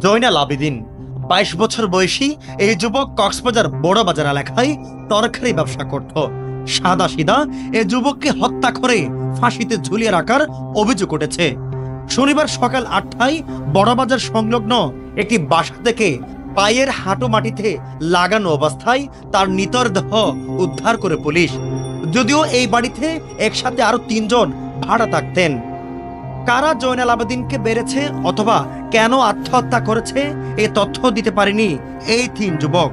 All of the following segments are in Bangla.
জয়নাল আবেদিন 22 বছর বয়সী এই যুবক কক্সবাজার বড় বাজার এলাকায় তরকারি ব্যবসা করত। সাদা সিধা এই যুবককে হত্যা করে ফাঁসিতে ঝুলিয়ে রাখার অভিযোগ উঠেছে। শনিবার সকাল 8টায় বড়বাজার সংলগ্ন একটি বাসা থেকে পায়ের হাঁটু মাটিতে লাগানো অবস্থায় তার নিথর দেহ উদ্ধার করে পুলিশ। যদিও এই বাড়িতে একসাথে আরো 3 জন ভাড়া থাকতেন। কারা জয়নাল আবেদিনকে বেড়েছে অথবা কেন আত্মহত্যা করেছে এ তথ্য দিতে পারেনি এই 3 যুবক।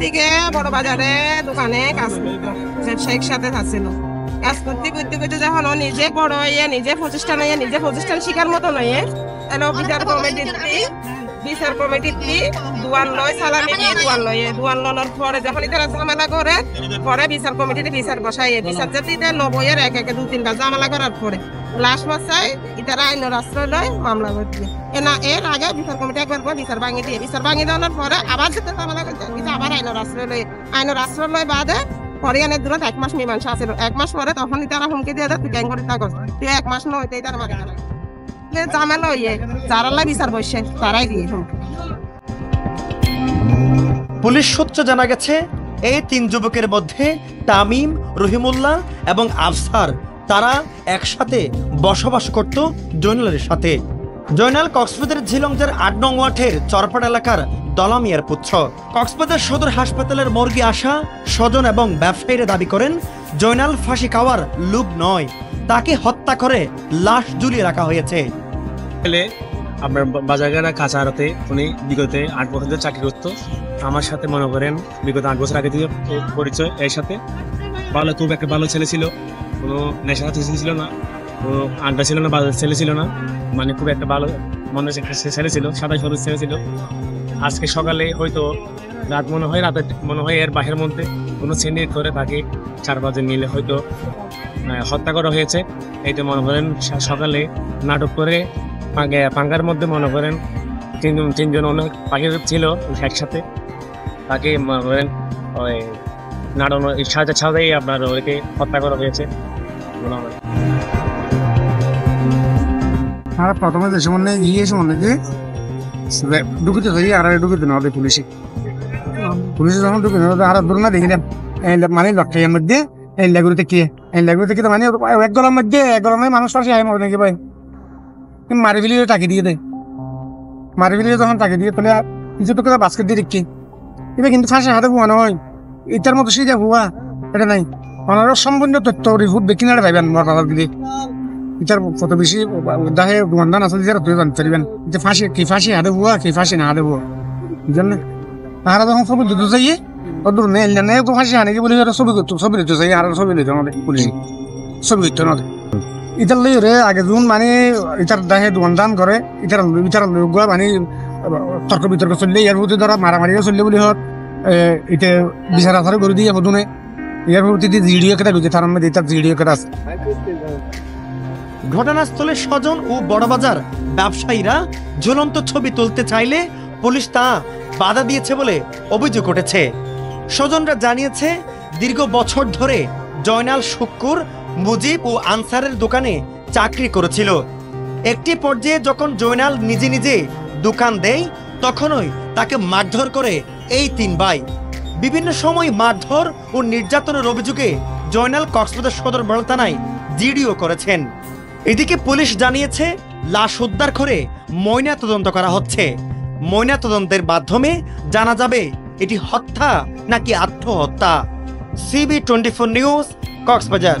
থেকে বড় বাজারে দোকানে কাজ করতো, ব্যবসায়িক সাথে থাকছিল। কাজ করতে করতে করতে যখন ও নিজে বড় হয়ে নিজে প্রতিষ্ঠান শিকার মতো নয় এলো বিচার কমিটি দুয়ার লয় সালামি দিয়ে দুয়ার লওয়ার পরে যখন তারা ঝামেলা করে পরে বিচার কমিটিতে বিচার বসাই বিচার যেতে 90 এক 2-3টা ঝামেলা করার পরে লাস্ট মাসায় ইতারা আইনের আশ্রয় লয় মামলা করছে। এর আগে বিচার কমিটি একবার বিচার ভাঙিয়ে দেওয়ার পরে আবার যেতে ঝামেলা করছে আবার আইনের আশ্রয় লয় বাদে পরে এনের দূরত 1 মাস মীমাংসা আছিল। 1 মাস পরে তখন তারা হুমকি দিয়ে দেয় তুই ব্যাংক করে থাকস, তুই 1 মাস নয় তারা মারি ঝামেলা হইয়ে যারা বিচার বসে তারাই দিয়ে। পুলিশ সূত্রে জানা গেছে এই 3 যুবকের মধ্যে তামিম, রহিমুল্লাহ এবং আফসার তারা একসাথে বসবাস করত জয়নালের সাথে। জয়নাল কক্সবাজারের ঝিলংজার 8 নং ওয়ার্ডের চরপাড় এলাকার দলামিয়ার পুত্র। কক্সবাজার সদর হাসপাতালের মর্গে আসা স্বজন এবং ব্যবসায়ীরা দাবি করেন জয়নাল ফাঁসি খাওয়ার লোক নয়, তাকে হত্যা করে লাশ ঝুলিয়ে রাখা হয়েছে। আপনার বাজারগানা কাঁচা আড়তে উনি বিগত 8 বছর ধরে চাকরি করতো। আমার সাথে মনে করেন বিগত 8 বছর আগে থেকে পরিচয়। এর সাথে খুব একটা ভালো ছেলে ছিল, কোনো নেশা ছিল না, কোনো আড্ডা ছিল না, বাজার ছেলে ছিল না, মানে খুব একটা ভালো মনে হচ্ছে ছেলে ছিল, সাদা সবুজ ছেলে ছিল। আজকে সকালে হয়তো রাতে মনে হয় এর বাহের মধ্যে কোনো শ্রেণী করে তাকে 4 বাজে মিলে হয়তো হত্যা করা হয়েছে। এইটা মনে করেন সকালে নাটক করে পাঙ্গার মধ্যে মনে করেন 3 জন অনেক পাখি ছিল একসাথে, তাকে মনে করেন ওই নাড়ানো সাজাই আপনার ওইকে হত্যা করা হয়েছে। আর প্রথমে যে সময় গিয়েছে মনে যে ঢুকিতে থাকি আর ঢুকিতে না হবে পুলিশে যখন ঢুকিতে আর ধরুন না দেখি না মানে লক্ষের মধ্যে এই লাগুড়িতে কি মানে 1 গলার মধ্যে 1 গলার মানুষ পাশে আয় মরে নাকি ভাই মারি ফেলি টাকি দিয়ে দেয়। মারি ফেলি যখন টাকি দিয়ে তাহলে কিছু তো বাস্কেট দিয়ে রেখে এবার কিন্তু ফাঁসে হাতে বোয়ানো হয় এটার মতো সেই যা হুয়া এটা নাই। ওনারা সম্পূর্ণ তথ্য রিপোর্ট বেকি না পাইবেন মরবার দিলে এটার কত বেশি দাহে গন্ধান আছে যারা তুই জানতে পারবেন যে ফাঁসি হাতে হুয়া কি ফাঁসি না হাতে হুয়া বুঝলেন। তারা যখন ছবি দুটো চাইয়ে ওদের নেই ফাঁসি আনে কি বলি ছবি দিতে চাই আর ছবি দিতে আমাদের পুলিশে ছবি দিতে না ইটার লই রে আগে যখন মানে ইটার দাহে গন্ধান করে ইটার লোক মানে তর্ক বিতর্ক চললে ইয়ার প্রতি ধরা মারামারিও চললে বলি হত এটা বিচার আচার করে দিয়ে হতুনে ইয়ার প্রতি জিডিও কেটা ঢুকে তার মধ্যে তার জিডিও কেটা আছে। ঘটনাস্থলে স্বজন ও বড়বাজার ব্যবসায়ীরা ঝুলন্ত ছবি তুলতে চাইলে পুলিশ তা বাধা দিয়েছে বলে অভিযোগ উঠেছে। স্বজনরা জানিয়েছে দীর্ঘ বছর ধরে জয়নাল শুক্কুর, মুজিব ও আনসারের দোকানে চাকরি করেছিল। একটি পর্যায়ে যখন জয়নাল নিজে দোকান দেয় তখনই তাকে মারধর করে এই 3 ভাই। বিভিন্ন সময় মারধর ও নির্যাতনের অভিযোগে জয়নাল কক্সবাজার সদর বড় থানায় জিডিও করেছেন। এদিকে পুলিশ জানিয়েছে লাশ উদ্ধার করে ময়না তদন্ত করা হচ্ছে। ময়না তদন্তের মাধ্যমে জানা যাবে এটি হত্যা নাকি আত্মহত্যা। CB24 news, Cox's Bazar.